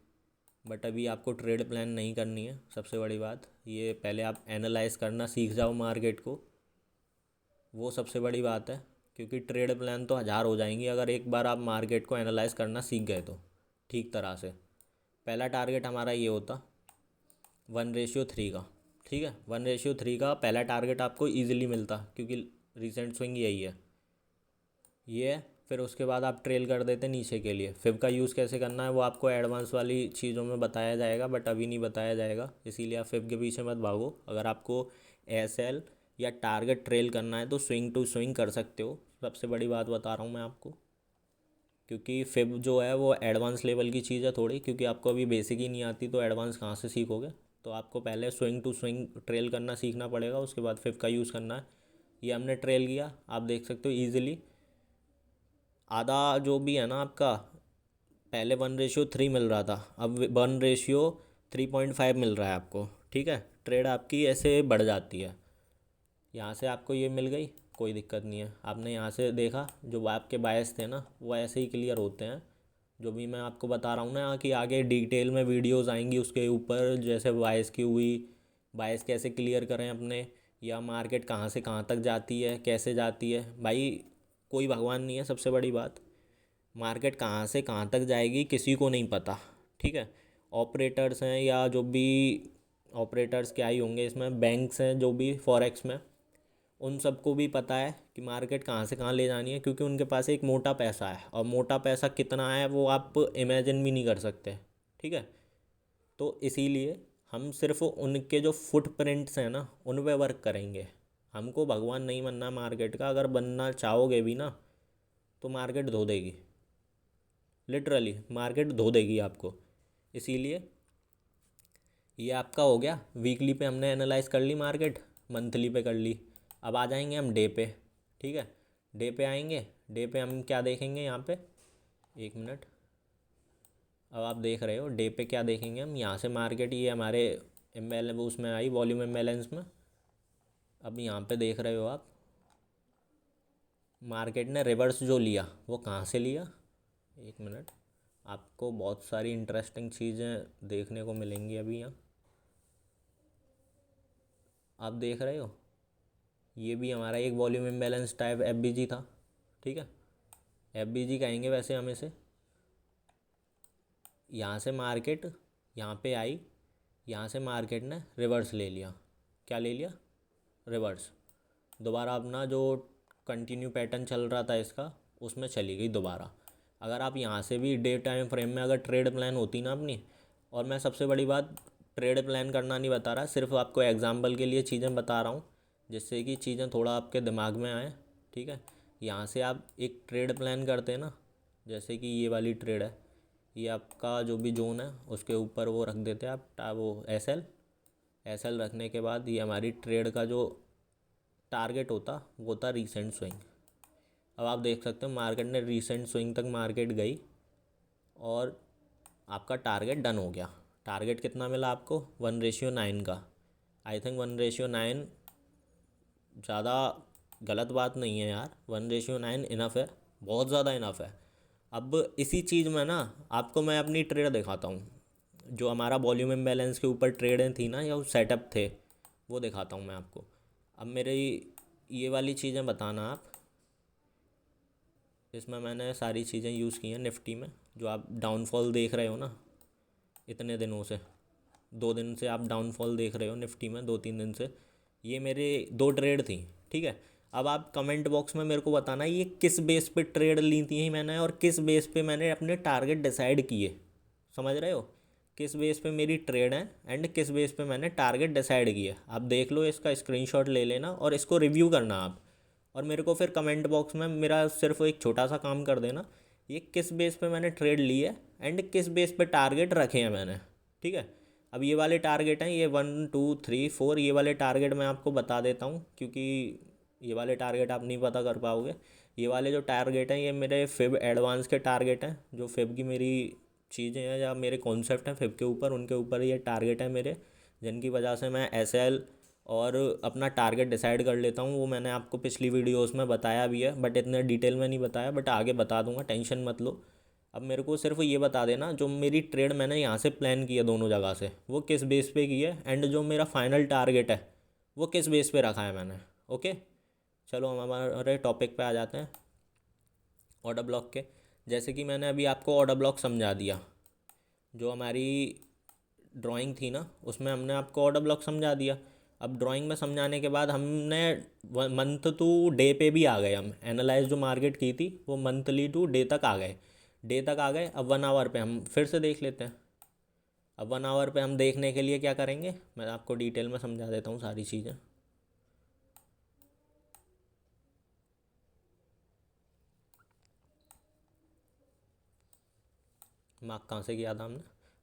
बट अभी आपको ट्रेड प्लान नहीं करनी है। सबसे बड़ी बात ये, पहले आप एनालाइज करना सीख जाओ मार्केट को, वो सबसे बड़ी बात है। क्योंकि ट्रेड प्लान तो हज़ार हो जाएंगी अगर एक बार आप मार्केट को एनालाइज करना सीख गए तो ठीक तरह से। पहला टारगेट हमारा ये होता 1:3 का। ठीक है, 1:3 का पहला टारगेट आपको ईजिली मिलता, क्योंकि रिसेंट स्विंग यही है, ये है। फिर उसके बाद आप ट्रेल कर देते नीचे के लिए। फिब का यूज़ कैसे करना है वो आपको एडवांस वाली चीज़ों में बताया जाएगा, बट अभी नहीं बताया जाएगा, इसीलिए आप फिब के पीछे मत भागो। अगर आपको एसएल या टारगेट ट्रेल करना है तो स्विंग टू स्विंग कर सकते हो, सबसे बड़ी बात बता रहा हूँ मैं आपको। क्योंकि फिब जो है वो एडवांस लेवल की चीज़ है थोड़ी, क्योंकि आपको अभी बेसिक ही नहीं आती तो एडवांस कहाँ से सीखोगे। तो आपको पहले स्विंग टू स्विंग ट्रेल करना सीखना पड़ेगा, उसके बाद फिब का यूज़ करना है। ये हमने ट्रेल किया, आप देख सकते हो ईजिली आधा जो भी है ना आपका, पहले 1:3 मिल रहा था, अब 1:3.5 मिल रहा है आपको। ठीक है, ट्रेड आपकी ऐसे बढ़ जाती है। यहाँ से आपको ये मिल गई, कोई दिक्कत नहीं है। आपने यहाँ से देखा जो आपके बायस थे ना वो ऐसे ही क्लियर होते हैं, जो भी मैं आपको बता रहा हूँ ना कि आगे डिटेल में वीडियोस आएंगी उसके ऊपर, जैसे बायस की हुई, बायस कैसे क्लियर करें अपने, या मार्केट कहाँ से कहाँ तक जाती है, कैसे जाती है। भाई कोई भगवान नहीं है, सबसे बड़ी बात, मार्केट कहाँ से कहाँ तक जाएगी किसी को नहीं पता। ठीक है, ऑपरेटर्स हैं या जो भी, ऑपरेटर्स क्या ही होंगे इसमें, बैंक्स हैं जो भी फॉरेक्स में, उन सबको भी पता है कि मार्केट कहाँ से कहाँ ले जानी है, क्योंकि उनके पास एक मोटा पैसा है, और मोटा पैसा कितना है वो आप इमेजिन भी नहीं कर सकते। ठीक है, तो इसीलिए हम सिर्फ उनके जो फुटप्रिंट्स हैं ना उन पे वर्क करेंगे। हमको भगवान नहीं बनना मार्केट का, अगर बनना चाहोगे भी ना तो मार्केट धो देगी, लिटरली मार्केट धो देगी आपको। इसीलिए ये आपका हो गया, वीकली पे हमने एनालाइज कर ली मार्केट, मंथली पे कर ली। अब आ जाएंगे हम डे पे। ठीक है, डे पे आएंगे, डे पे हम क्या देखेंगे यहाँ पे, एक मिनट। अब आप देख रहे हो डे पे क्या देखेंगे हम, यहाँ से मार्केट ये हमारे इम्बैलेंस उसमें आई, वॉल्यूम इम्बैलेंस में। अब यहाँ पे देख रहे हो आप, मार्केट ने रिवर्स जो लिया वो कहाँ से लिया, एक मिनट, आपको बहुत सारी इंटरेस्टिंग चीज़ें देखने को मिलेंगी अभी यहाँ। आप देख रहे हो ये भी हमारा एक वॉल्यूम इम्बैलेंस टाइप एफबीजी था। ठीक है, एफबीजी कहेंगे वैसे हम इसे। यहाँ से मार्केट यहाँ पे आई, यहाँ से मार्केट ने रिवर्स ले लिया, क्या ले लिया, रिवर्स। दोबारा अपना जो कंटिन्यू पैटर्न चल रहा था इसका उसमें चली गई दोबारा। अगर आप यहाँ से भी डे टाइम फ्रेम में अगर ट्रेड प्लान होती ना अपनी, और मैं सबसे बड़ी बात ट्रेड प्लान करना नहीं बता रहा, सिर्फ आपको एग्जांपल के लिए चीज़ें बता रहा हूँ जिससे कि चीज़ें थोड़ा आपके दिमाग में आए। ठीक है, यहाँ से आप एक ट्रेड प्लान करते हैं ना, जैसे कि ये वाली ट्रेड है, ये आपका जो भी जोन है उसके ऊपर वो रख देते हैं आप, वो एस एल रखने के बाद ये हमारी ट्रेड का जो टारगेट होता वो था रीसेंट स्विंग। अब आप देख सकते हो मार्केट ने रीसेंट स्विंग तक मार्केट गई और आपका टारगेट डन हो गया। टारगेट कितना मिला आपको, 1:9 का। आई थिंक 1:9 ज़्यादा गलत बात नहीं है यार, 1:9 इनफ है, बहुत ज़्यादा इनफ है। अब इसी चीज़ में ना आपको मैं अपनी ट्रेड दिखाता हूँ, जो हमारा वॉल्यूम इम्बैलेंस के ऊपर ट्रेडें थी ना या सेटअप थे वो दिखाता हूँ मैं आपको। अब मेरी ये वाली चीज़ें बताना आप, इसमें मैंने सारी चीज़ें यूज़ की हैं निफ्टी में, जो आप डाउनफॉल देख रहे हो ना इतने दिनों से, 2 दिन से आप डाउनफॉल देख रहे हो निफ्टी में, 2-3 दिन से। ये मेरे 2 ट्रेड थी, ठीक है। अब आप कमेंट बॉक्स में मेरे को बताना ये किस बेस पे ट्रेड ली थी मैंने और किस बेस पे मैंने अपने टारगेट डिसाइड किए। समझ रहे हो, किस बेस पे मेरी ट्रेड है एंड किस बेस पे मैंने टारगेट डिसाइड किया। आप देख लो, इसका स्क्रीनशॉट ले लेना और इसको रिव्यू करना आप, और मेरे को फिर कमेंट बॉक्स में मेरा सिर्फ एक छोटा सा काम कर देना, ये किस बेस पे मैंने ट्रेड ली है एंड किस बेस पे टारगेट रखे हैं मैंने, ठीक है। अब ये वाले टारगेट हैं, ये 1 2 3 4, ये वाले टारगेट मैं आपको बता देता हूँ, क्योंकि ये वाले टारगेट आप नहीं पता कर पाओगे। ये वाले जो टारगेट हैं ये मेरे फिब एडवांस के टारगेट हैं, जो फिब की मेरी चीज़ें हैं या मेरे कॉन्सेप्ट हैं फिब के ऊपर, उनके ऊपर ये टारगेट है मेरे, जिनकी वजह से मैं एसएल और अपना टारगेट डिसाइड कर लेता हूँ। वो मैंने आपको पिछली वीडियोस में बताया भी है, बट इतने डिटेल में नहीं बताया, बट आगे बता दूंगा, टेंशन मत लो। अब मेरे को सिर्फ ये बता देना जो मेरी ट्रेड मैंने यहाँ से प्लान की है दोनों जगह से, वो किस बेस पे की है, एंड जो मेरा फाइनल टारगेट है वो किस बेस पे रखा है मैंने। ओके, चलो हम हमारे टॉपिक पे आ जाते हैं, ऑर्डर ब्लॉक के। जैसे कि मैंने अभी आपको ऑर्डर ब्लॉक समझा दिया, जो हमारी ड्राइंग थी ना उसमें हमने आपको ऑर्डर ब्लॉक समझा दिया। अब ड्राइंग में समझाने के बाद हमने मंथ टू डे पे भी आ गए, हम एनालाइज जो मार्केट की थी वो मंथली टू डे तक आ गए, डे तक आ गए। अब 1 आवर पे हम फिर से देख लेते हैं। अब 1 आवर पे हम देखने के लिए क्या करेंगे, मैं आपको डिटेल में समझा देता हूँ सारी चीज़ें। मार्क कहाँ से किया था हमने,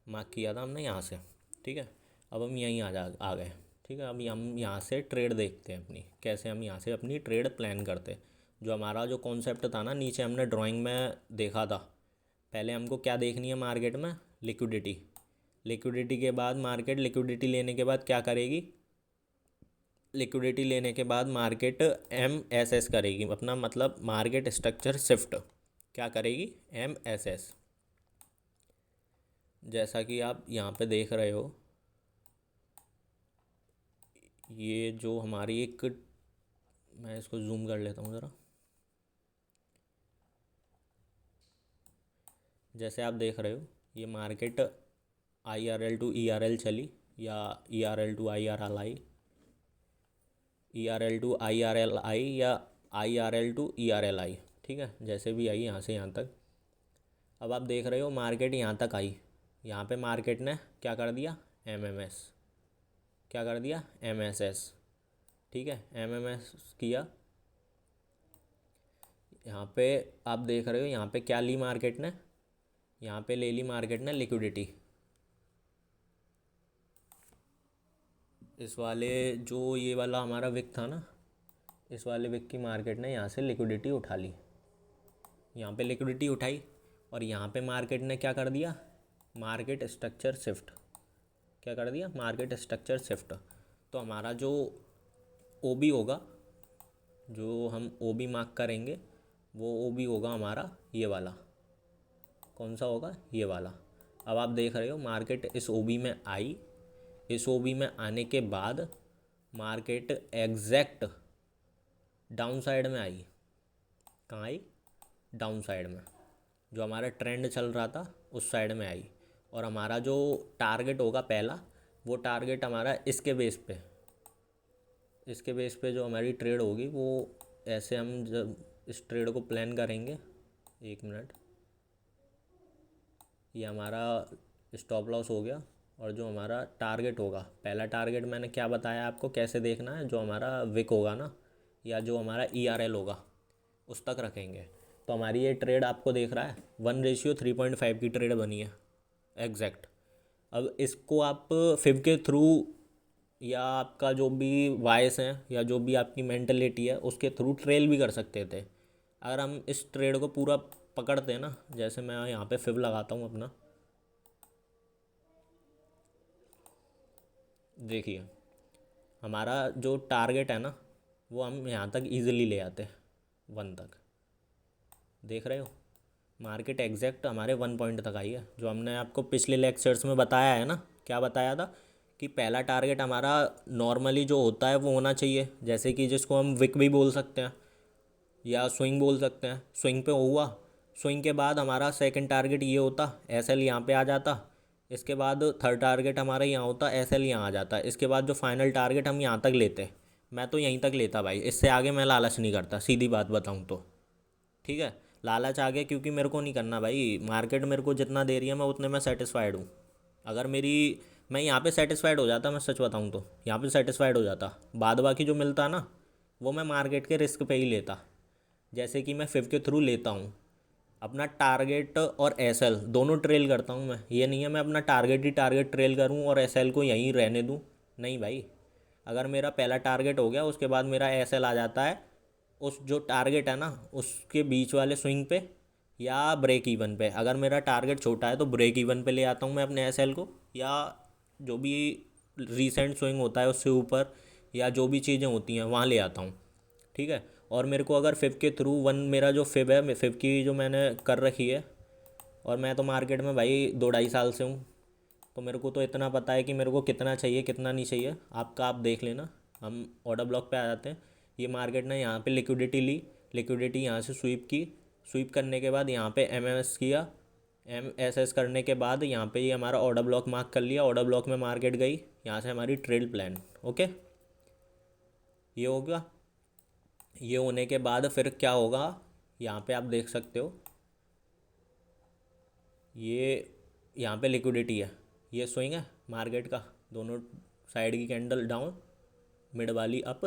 मार्क किया था हमने यहाँ से, ठीक है। अब हम यहीं आ गए, ठीक है। अभी हम यहाँ से ट्रेड देखते हैं अपनी, कैसे हम यहाँ से अपनी ट्रेड प्लान करते हैं। जो हमारा जो कॉन्सेप्ट था ना, नीचे हमने ड्राइंग में देखा था, पहले हमको क्या देखनी है मार्केट में, लिक्विडिटी। लिक्विडिटी के बाद मार्केट, लिक्विडिटी लेने के बाद क्या करेगी, लिक्विडिटी लेने के बाद मार्केट MSS करेगी, अपना मतलब मार्केट स्ट्रक्चर शिफ्ट क्या करेगी, MSS। जैसा कि आप यहाँ पे देख रहे हो, ये जो हमारी एक, मैं इसको जूम कर लेता हूँ ज़रा। जैसे आप देख रहे हो ये मार्केट IRL टू ERL चली, या ERL to IRLI, ERL to IRLI, या IRL टू ERLI, ठीक है। जैसे भी आई यहाँ से यहाँ तक। अब आप देख रहे हो मार्केट यहाँ तक आई, यहाँ पे मार्केट ने क्या कर दिया, MMS, क्या कर दिया, MSS, ठीक है। MMS किया, यहाँ पे आप देख रहे हो यहाँ पे क्या ली मार्केट ने, यहाँ पे ले ली मार्केट ने लिक्विडिटी। इस वाले जो ये वाला हमारा विक था ना, इस वाले विक की मार्केट ने यहाँ से लिक्विडिटी उठा ली, यहाँ पे लिक्विडिटी उठाई, और यहाँ पे मार्केट ने क्या कर दिया, मार्केट स्ट्रक्चर शिफ्ट, क्या कर दिया, मार्केट स्ट्रक्चर शिफ्ट। तो हमारा जो OB होगा, जो हम OB मार्क करेंगे, वो OB होगा हमारा ये वाला, कौन सा होगा, ये वाला। अब आप देख रहे हो मार्केट इस OB में आई, इस OB में आने के बाद मार्केट एग्जैक्ट डाउन साइड में आई, कहाँ आई, डाउन साइड में, जो हमारा ट्रेंड चल रहा था उस साइड में आई। और हमारा जो टारगेट होगा पहला, वो टारगेट हमारा इसके बेस पे, इसके बेस पे जो हमारी ट्रेड होगी वो ऐसे, हम जब इस ट्रेड को प्लान करेंगे, 1 मिनट, ये हमारा स्टॉप लॉस हो गया। और जो हमारा टारगेट होगा, पहला टारगेट मैंने क्या बताया आपको कैसे देखना है, जो हमारा विक होगा ना, या जो हमारा ERL होगा उस तक रखेंगे। तो हमारी ये ट्रेड आपको देख रहा है 1:3.5 की ट्रेड बनी है एग्जैक्ट। अब इसको आप फिब के थ्रू, या आपका जो भी वॉइस है या जो भी आपकी मेंटलिटी है उसके थ्रू ट्रेल भी कर सकते थे। अगर हम इस ट्रेड को पूरा पकड़ते हैं ना, जैसे मैं यहाँ पे फिब लगाता हूँ अपना, देखिए हमारा जो टारगेट है ना वो हम यहाँ तक इजीली ले आते हैं, 1 तक। देख रहे हो मार्केट एग्जैक्ट हमारे 1 पॉइंट तक आई है, जो हमने आपको पिछले लेक्चर्स में बताया है ना। क्या बताया था कि पहला टारगेट हमारा नॉर्मली जो होता है वो होना चाहिए, जैसे कि जिसको हम विक भी बोल सकते हैं या स्विंग बोल सकते हैं। स्विंग पे हुआ, स्विंग के बाद हमारा सेकंड टारगेट ये होता, SL यहाँ पे आ जाता, इसके बाद थर्ड टारगेट हमारा यहाँ होता, एस एल यहाँ आ जाता। इसके बाद जो फाइनल टारगेट हम यहाँ तक लेते, मैं तो यहीं तक लेता भाई, इससे आगे मैं लालच नहीं करता, सीधी बात बताऊँ तो। ठीक है, लालच आ गया क्योंकि मेरे को नहीं करना भाई, मार्केट मेरे को जितना दे रही है मैं उतने में सेटिस्फाइड हूँ। अगर मेरी, मैं यहाँ पे सेटिस्फाइड हो जाता, मैं सच बताऊँ तो यहाँ पे सेटिस्फाइड हो जाता, बाद बाकी जो मिलता ना वो मैं मार्केट के रिस्क पे ही लेता। जैसे कि मैं फिफ्थ के थ्रू लेता हूँ, अपना टारगेट और एसएल दोनों ट्रेल करता हूँ मैं। ये नहीं है मैं अपना टारगेट ही टारगेट ट्रेल करूँ और एसएल को यहीं रहने दूँ, नहीं भाई। अगर मेरा पहला टारगेट हो गया उसके बाद मेरा एसएल आ जाता है उस जो टारगेट है ना उसके बीच वाले स्विंग पे या ब्रेक इवन पे। अगर मेरा टारगेट छोटा है तो ब्रेक इवन पे ले आता हूँ मैं अपने एसएल को, या जो भी रीसेंट स्विंग होता है उससे ऊपर, या जो भी चीज़ें होती हैं वहाँ ले आता हूँ। ठीक है, और मेरे को अगर फिब के थ्रू वन, मेरा जो फिब है, फिब की जो मैंने कर रखी है, और मैं तो मार्केट में भाई 2 ढाई साल से हूँ, तो मेरे को तो इतना पता है कि मेरे को कितना चाहिए कितना नहीं चाहिए। आपका आप देख लेना। हम ऑर्डर ब्लॉक पे आ जाते हैं। ये मार्केट ने यहाँ पे लिक्विडिटी ली, लिक्विडिटी यहाँ से स्वीप की, स्वीप करने के बाद यहाँ पे एमएमएस किया, एमएसएस करने के बाद यहाँ पे ये हमारा ऑर्डर ब्लॉक मार्क कर लिया, ऑर्डर ब्लॉक में मार्केट गई, यहाँ से हमारी ट्रेड प्लान। ओके, ये होगा। ये होने के बाद फिर क्या होगा, यहाँ पे आप देख सकते हो, ये यहाँ पे लिक्विडिटी है, ये स्विंग है मार्केट का, दोनों साइड की कैंडल डाउन, मिड वाली अप।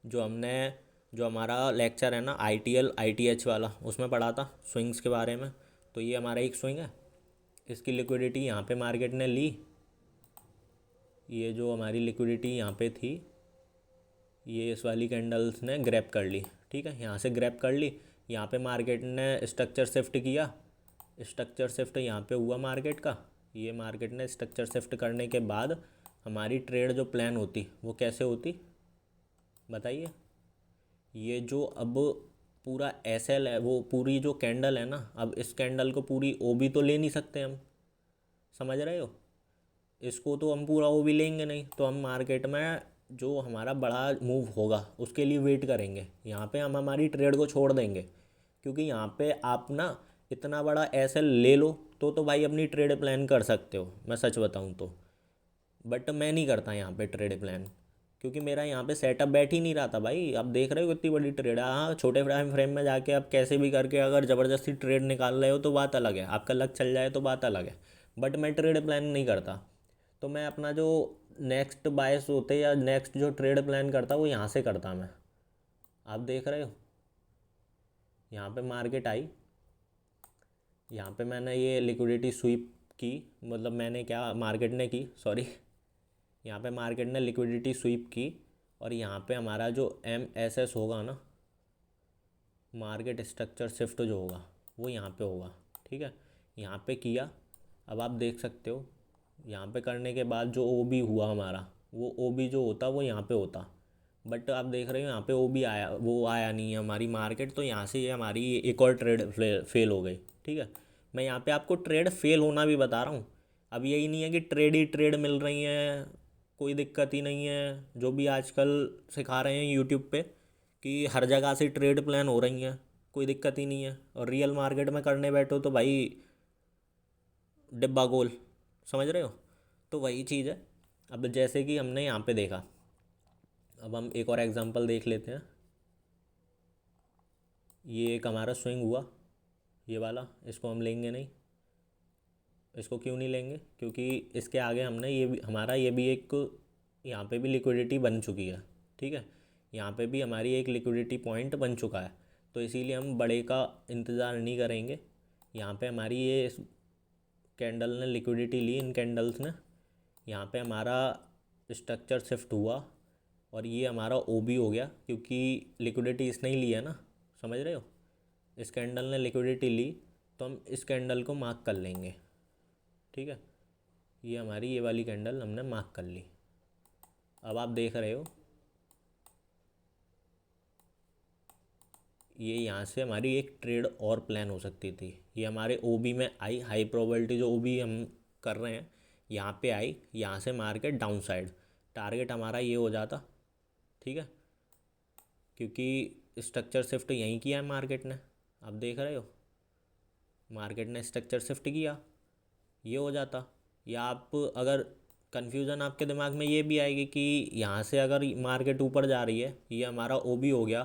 जो हमने, जो हमारा लेक्चर है ना आईटीएल आईटीएच वाला, उसमें पढ़ा था स्विंग्स के बारे में, तो ये हमारा एक स्विंग है। इसकी लिक्विडिटी यहाँ पे मार्केट ने ली, ये जो हमारी लिक्विडिटी यहाँ पे थी ये इस वाली कैंडल्स ने ग्रैब कर ली। ठीक है, यहाँ से ग्रैब कर ली, यहाँ पे मार्केट ने स्ट्रक्चर शिफ्ट किया, स्ट्रक्चर शिफ्ट यहाँ पे हुआ मार्केट का। ये मार्केट ने स्ट्रक्चर शिफ्ट करने के बाद हमारी ट्रेड जो प्लान होती वो कैसे होती बताइए। ये जो अब पूरा एस एल है, वो पूरी जो कैंडल है ना, अब इस कैंडल को पूरी ओ बी तो ले नहीं सकते हम, समझ रहे हो। इसको तो हम पूरा ओ बी लेंगे नहीं, तो हम मार्केट में जो हमारा बड़ा मूव होगा उसके लिए वेट करेंगे। यहाँ पे हम हमारी ट्रेड को छोड़ देंगे, क्योंकि यहाँ पे आप ना इतना बड़ा एस एल ले लो तो भाई अपनी ट्रेड प्लान कर सकते हो, मैं सच बताऊँ तो। बट मैं नहीं करता यहाँ पे ट्रेड प्लान, क्योंकि मेरा यहाँ पे सेटअप बैठ ही नहीं रहा था भाई। आप देख रहे हो कितनी बड़ी ट्रेड है। हाँ, छोटे टाइम फ्रेम में जाके आप कैसे भी करके अगर ज़बरदस्ती ट्रेड निकाल रहे हो तो बात अलग है, आपका लक चल जाए तो बात अलग है। बट मैं ट्रेड प्लान नहीं करता, तो मैं अपना जो नेक्स्ट बायस होते या नेक्स्ट जो ट्रेड प्लान करता वो यहाँ से करता मैं। आप देख रहे हो यहाँ पे मार्केट आई, यहाँ पे मैंने ये लिक्विडिटी स्वीप की, मतलब मैंने क्या, मार्केट ने की, सॉरी, यहाँ पे मार्केट ने लिक्विडिटी स्वीप की, और यहाँ पे हमारा जो एम एस एस होगा ना, मार्केट स्ट्रक्चर शिफ्ट जो होगा वो यहाँ पे होगा। ठीक है, यहाँ पे किया, अब आप देख सकते हो यहाँ पे करने के बाद जो ओ बी हुआ हमारा, वो ओ बी जो होता वो यहाँ पे होता। बट आप देख रहे हो यहाँ पे ओ बी आया, वो आया नहीं है हमारी मार्केट, तो यहाँ से ये हमारी एक और ट्रेड फेल हो गई। ठीक है, मैं यहाँ पे आपको ट्रेड फेल होना भी बता रहा हूँ। अब यही नहीं है कि ट्रेड ही ट्रेड मिल रही हैं, कोई दिक्कत ही नहीं है। जो भी आजकल सिखा रहे हैं यूट्यूब पे कि हर जगह से ट्रेड प्लान हो रही हैं, कोई दिक्कत ही नहीं है। और रियल मार्केट में करने बैठो तो भाई डिब्बा गोल, समझ रहे हो। तो वही चीज़ है। अब जैसे कि हमने यहाँ पे देखा, अब हम एक और एग्जांपल देख लेते हैं। ये एक हमारा स्विंग हुआ, ये वाला, इसको हम लेंगे नहीं। इसको क्यों नहीं लेंगे, क्योंकि इसके आगे हमने ये भी, हमारा ये भी एक, यहाँ पे भी लिक्विडिटी बन चुकी है। ठीक है, यहाँ पे भी हमारी एक लिक्विडिटी पॉइंट बन चुका है, तो इसीलिए हम बड़े का इंतज़ार नहीं करेंगे। यहाँ पे हमारी ये कैंडल ने लिक्विडिटी ली, इन कैंडल्स ने, यहाँ पे हमारा स्ट्रक्चर शिफ्ट हुआ, और ये हमारा ओ बी हो गया, क्योंकि लिक्विडिटी इसने ही ली है ना, समझ रहे हो। इस कैंडल ने लिक्विडिटी ली, तो हम इस कैंडल को मार्क कर लेंगे। ठीक है, ये हमारी ये वाली कैंडल हमने मार्क कर ली। अब आप देख रहे हो ये यहाँ से हमारी एक ट्रेड और प्लान हो सकती थी। ये हमारे ओ बी में आई, हाई प्रोबेबिलिटी जो ओ बी हम कर रहे हैं यहाँ पे आई, यहाँ से मार्केट डाउन साइड, टारगेट हमारा ये हो जाता। ठीक है, क्योंकि स्ट्रक्चर शिफ्ट यहीं किया है मार्केट ने, आप देख रहे हो, मार्केट ने स्ट्रक्चर शिफ्ट किया, ये हो जाता। या आप अगर कन्फ्यूज़न आपके दिमाग में ये भी आएगी कि यहाँ से अगर मार्केट ऊपर जा रही है, ये हमारा ओबी हो गया,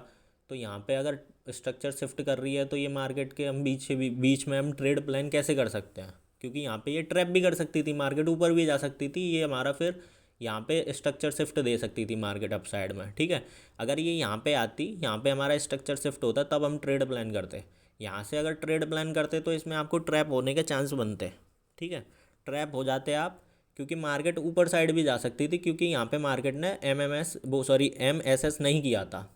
तो यहाँ पे अगर स्ट्रक्चर शिफ्ट कर रही है तो ये मार्केट के हम बीच में हम ट्रेड प्लान कैसे कर सकते हैं, क्योंकि यहाँ पे ये ट्रैप भी कर सकती थी, मार्केट ऊपर भी जा सकती थी, ये हमारा फिर यहाँ पे स्ट्रक्चर शिफ्ट दे सकती थी मार्केट अप साइड में। ठीक है, अगर ये यहाँ पे आती, यहाँ पे हमारा स्ट्रक्चर शिफ्ट होता, तब हम ट्रेड प्लान करते। यहाँ से अगर ट्रेड प्लान करते तो इसमें आपको ट्रैप होने के चांस बनते। ठीक है, ट्रैप हो जाते आप, क्योंकि मार्केट ऊपर साइड भी जा सकती थी, क्योंकि यहाँ पे मार्केट ने MSS नहीं किया था।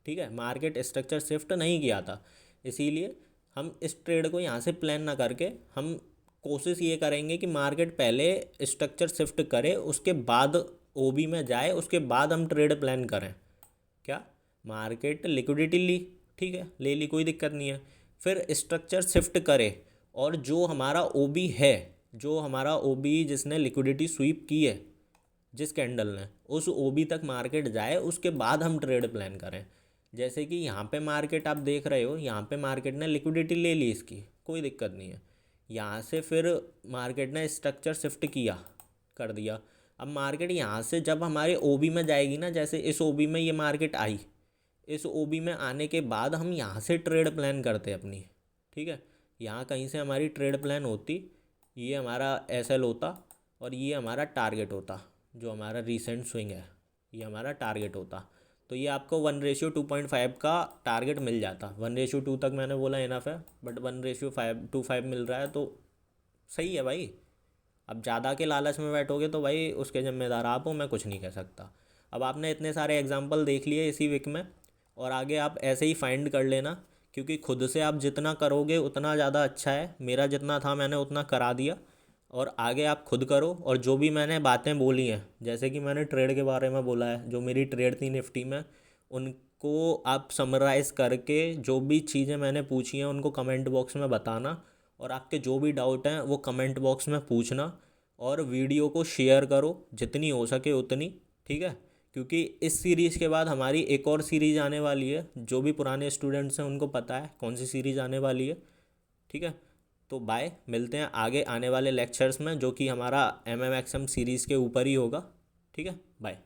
ठीक है, मार्केट स्ट्रक्चर शिफ्ट नहीं किया था, इसीलिए हम इस ट्रेड को यहाँ से प्लान ना करके हम कोशिश ये करेंगे कि मार्केट पहले स्ट्रक्चर शिफ्ट करे, उसके बाद ओबी में जाए, उसके बाद हम ट्रेड प्लान करें। क्या, मार्केट लिक्विडिटी ली, ठीक है, ले ली, कोई दिक्कत नहीं है, फिर स्ट्रक्चर शिफ्ट करे और जो हमारा ओबी है, जो हमारा ओबी जिसने लिक्विडिटी स्वीप की है, जिस कैंडल ने, उस ओबी तक मार्केट जाए, उसके बाद हम ट्रेड प्लान करें। जैसे कि यहाँ पे मार्केट आप देख रहे हो, यहाँ पे मार्केट ने लिक्विडिटी ले ली इसकी, कोई दिक्कत नहीं है, यहाँ से फिर मार्केट ने स्ट्रक्चर शिफ्ट किया, कर दिया। अब मार्केट यहाँ से जब हमारे ओबी में जाएगी ना, जैसे इस ओबी में ये मार्केट आई, इस ओबी में आने के बाद हम यहाँ से ट्रेड प्लान करते अपनी। ठीक है, यहाँ कहीं से हमारी ट्रेड प्लान होती, ये हमारा SL होता और ये हमारा टारगेट होता, जो हमारा रीसेंट स्विंग है, ये हमारा टारगेट होता। तो ये आपको 1:2.5 का टारगेट मिल जाता। 1:2 तक मैंने बोला इनफ है, बट 1:5 मिल रहा है तो सही है भाई। अब ज़्यादा के लालच में बैठोगे तो भाई उसके ज़िम्मेदार आप हो, मैं कुछ नहीं कह सकता। अब आपने इतने सारे एग्जांपल देख लिए इसी वीक में, और आगे आप ऐसे ही फाइंड कर लेना, क्योंकि खुद से आप जितना करोगे उतना ज़्यादा अच्छा है। मेरा जितना था मैंने उतना करा दिया, और आगे आप खुद करो। और जो भी मैंने बातें बोली हैं, जैसे कि मैंने ट्रेड के बारे में बोला है, जो मेरी ट्रेड थी निफ्टी में, उनको आप समराइज़ करके जो भी चीज़ें मैंने पूछी हैं उनको कमेंट बॉक्स में बताना, और आपके जो भी डाउट हैं वो कमेंट बॉक्स में पूछना, और वीडियो को शेयर करो जितनी हो सके उतनी। ठीक है, क्योंकि इस सीरीज़ के बाद हमारी एक और सीरीज़ आने वाली है, जो भी पुराने स्टूडेंट्स हैं उनको पता है कौन सी सीरीज़ आने वाली है। ठीक है, तो बाय, मिलते हैं आगे आने वाले लेक्चर्स में, जो कि हमारा MMXM सीरीज़ के ऊपर ही होगा। ठीक है, बाय।